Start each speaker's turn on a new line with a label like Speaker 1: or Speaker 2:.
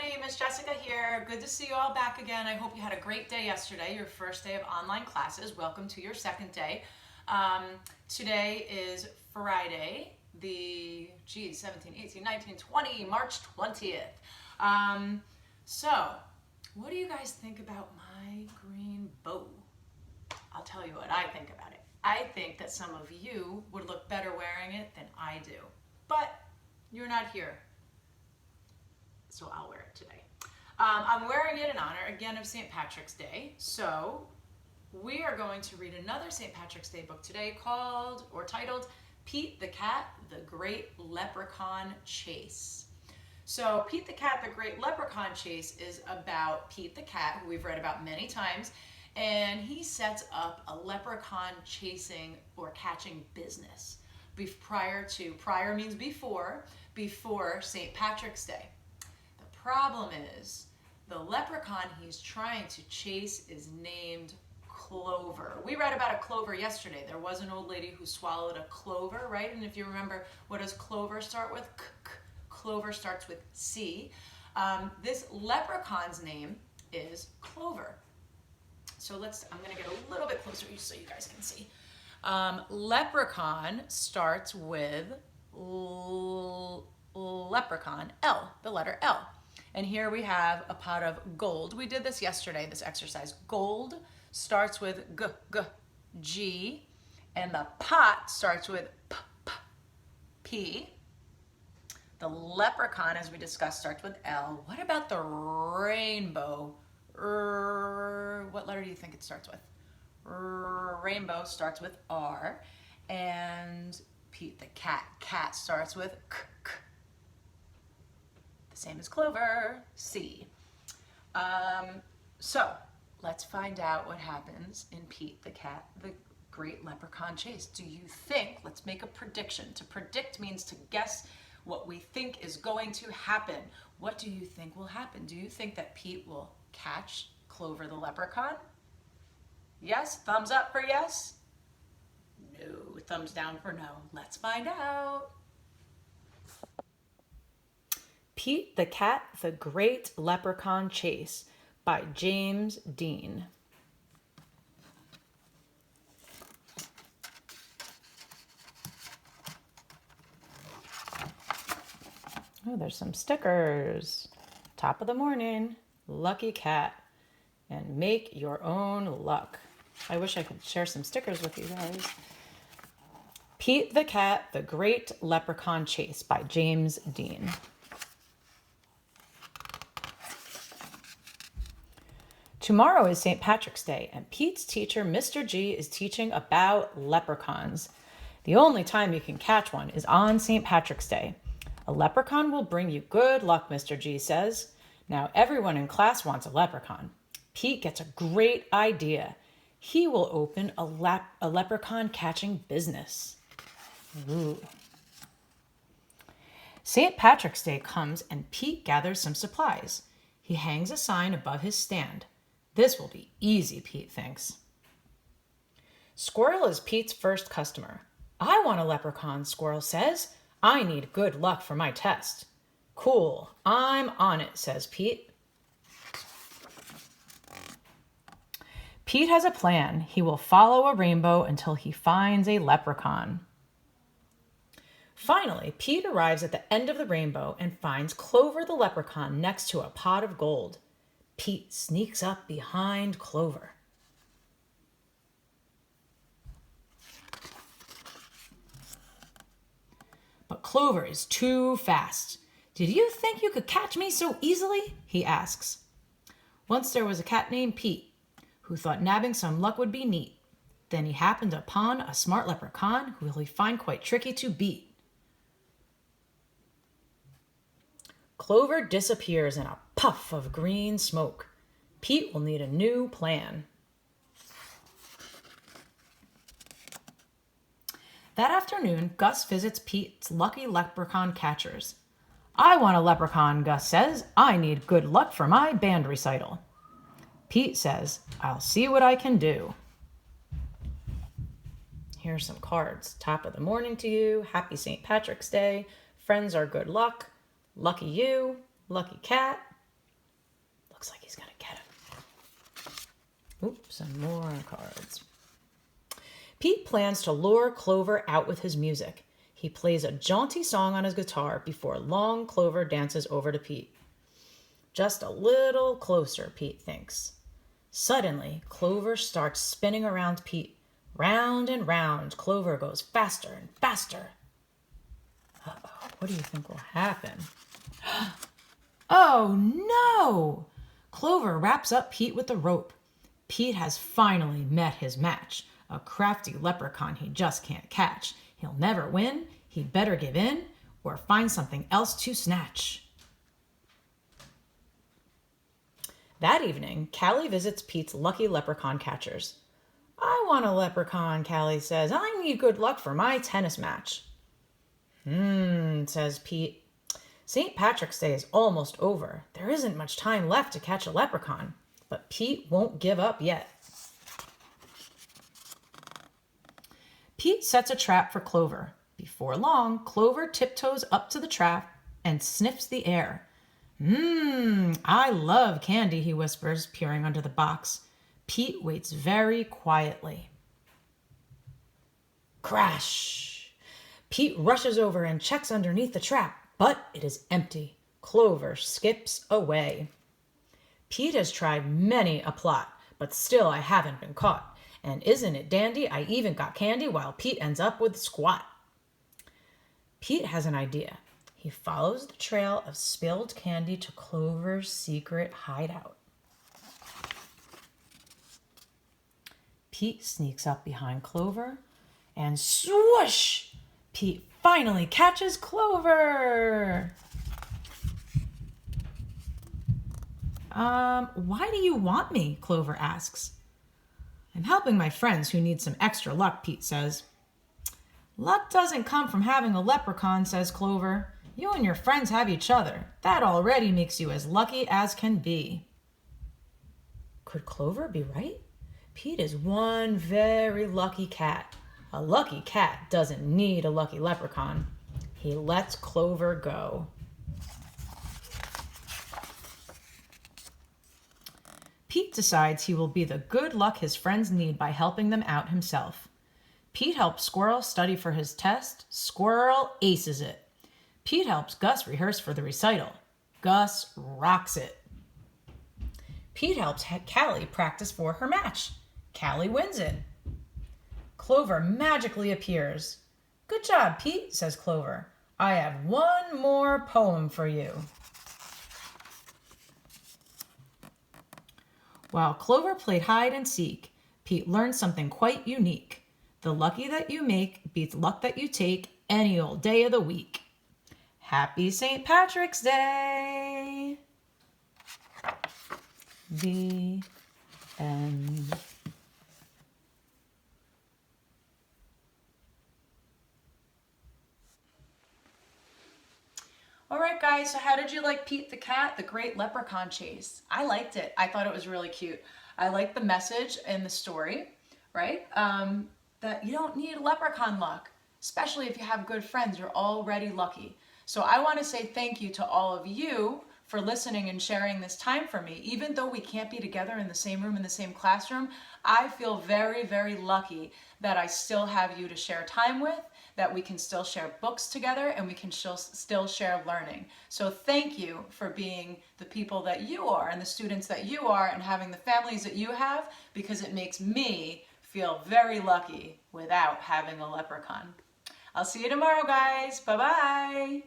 Speaker 1: everybody, Miss Jessica here. Good to see you all back again. I hope you had a great day yesterday, your first day of online classes. Welcome to your second day. Today is Friday, the 17, 18, 19, 20, March 20th. So, what do you guys think about my green bow? I'll tell you what I think about it. I think that some of you would look better wearing it than I do. But you're not here, so I'll wear it today. I'm wearing it in honor, again, of St. Patrick's Day. So we are going to read another St. Patrick's Day book today called, or titled, Pete the Cat, the Great Leprechaun Chase. So Pete the Cat, the Great Leprechaun Chase is about Pete the Cat, who we've read about many times, and he sets up a leprechaun chasing or catching business. Prior means before St. Patrick's Day. The problem is the leprechaun he's trying to chase is named Clover. We read about a clover yesterday. There was an old lady who swallowed a clover, right? And if you remember, what does clover start with? Clover starts with C. This leprechaun's name is Clover. So I'm going to get a little bit closer so you guys can see. Leprechaun starts with leprechaun, L, the letter L. And here we have a pot of gold. We did this yesterday, this exercise. Gold starts with G, and the pot starts with P. The leprechaun, as we discussed, starts with L. What about the rainbow? What letter do you think it starts with? Rainbow starts with R. And Pete the cat starts with K. The same as Clover, C. So let's find out what happens in Pete the Cat, the Great Leprechaun Chase. Do you think, let's make a prediction. To predict means to guess what we think is going to happen. What do you think will happen? Do you think that Pete will catch Clover the leprechaun? Yes? Thumbs up for yes? No. Thumbs down for no. Let's find out. Pete the Cat, the Great Leprechaun Chase by James Dean. Oh, there's some stickers. Top of the morning, lucky cat, and make your own luck. I wish I could share some stickers with you guys. Pete the Cat, the Great Leprechaun Chase by James Dean. Tomorrow is St. Patrick's Day, and Pete's teacher, Mr. G, is teaching about leprechauns. The only time you can catch one is on St. Patrick's Day. A leprechaun will bring you good luck, Mr. G says. Now everyone in class wants a leprechaun. Pete gets a great idea. He will open a leprechaun catching business. Ooh. St. Patrick's Day comes and Pete gathers some supplies. He hangs a sign above his stand. This will be easy, Pete thinks. Squirrel is Pete's first customer. I want a leprechaun, Squirrel says. I need good luck for my test. Cool, I'm on it, says Pete. Pete has a plan. He will follow a rainbow until he finds a leprechaun. Finally, Pete arrives at the end of the rainbow and finds Clover the leprechaun next to a pot of gold. Pete sneaks up behind Clover. But Clover is too fast. Did you think you could catch me so easily? He asks. Once there was a cat named Pete who thought nabbing some luck would be neat. Then he happened upon a smart leprechaun who he'll find quite tricky to beat. Clover disappears in a puff of green smoke. Pete will need a new plan. That afternoon, Gus visits Pete's lucky leprechaun catchers. I want a leprechaun, Gus says. I need good luck for my band recital. Pete says, I'll see what I can do. Here's some cards. Top of the morning to you. Happy St. Patrick's Day. Friends are good luck. Lucky you. Lucky cat. Looks like he's gonna get him. Oops, some more cards. Pete plans to lure Clover out with his music. He plays a jaunty song on his guitar before long Clover dances over to Pete. Just a little closer, Pete thinks. Suddenly, Clover starts spinning around Pete. Round and round, Clover goes faster and faster. Uh-oh, what do you think will happen? Oh no! Clover wraps up Pete with the rope. Pete has finally met his match, a crafty leprechaun he just can't catch. He'll never win, he'd better give in, or find something else to snatch. That evening, Callie visits Pete's lucky leprechaun catchers. I want a leprechaun, Callie says. I need good luck for my tennis match. Says Pete. St. Patrick's Day is almost over. There isn't much time left to catch a leprechaun, but Pete won't give up yet. Pete sets a trap for Clover. Before long, Clover tiptoes up to the trap and sniffs the air. I love candy, he whispers, peering under the box. Pete waits very quietly. Crash! Pete rushes over and checks underneath the trap, but it is empty. Clover skips away. Pete has tried many a plot, but still I haven't been caught. And isn't it dandy? I even got candy while Pete ends up with squat. Pete has an idea. He follows the trail of spilled candy to Clover's secret hideout. Pete sneaks up behind Clover, and swoosh! Pete finally catches Clover! Why do you want me? Clover asks. I'm helping my friends who need some extra luck, Pete says. Luck doesn't come from having a leprechaun, says Clover. You and your friends have each other. That already makes you as lucky as can be. Could Clover be right? Pete is one very lucky cat. A lucky cat doesn't need a lucky leprechaun. He lets Clover go. Pete decides he will be the good luck his friends need by helping them out himself. Pete helps Squirrel study for his test. Squirrel aces it. Pete helps Gus rehearse for the recital. Gus rocks it. Pete helps Callie practice for her match. Callie wins it. Clover magically appears. Good job, Pete, says Clover. I have one more poem for you. While Clover played hide and seek, Pete learned something quite unique. The lucky that you make beats luck that you take any old day of the week. Happy St. Patrick's Day! The end. All right, guys, so how did you like Pete the Cat, the Great Leprechaun Chase? I liked it. I thought it was really cute. I liked the message in the story, right? That you don't need leprechaun luck, especially if you have good friends. You're already lucky. So I want to say thank you to all of you for listening and sharing this time for me. Even though we can't be together in the same room, in the same classroom, I feel very, very lucky that I still have you to share time with, that we can still share books together, and we can still share learning. So thank you for being the people that you are and the students that you are and having the families that you have, because it makes me feel very lucky without having a leprechaun. I'll see you tomorrow, guys. Bye-bye.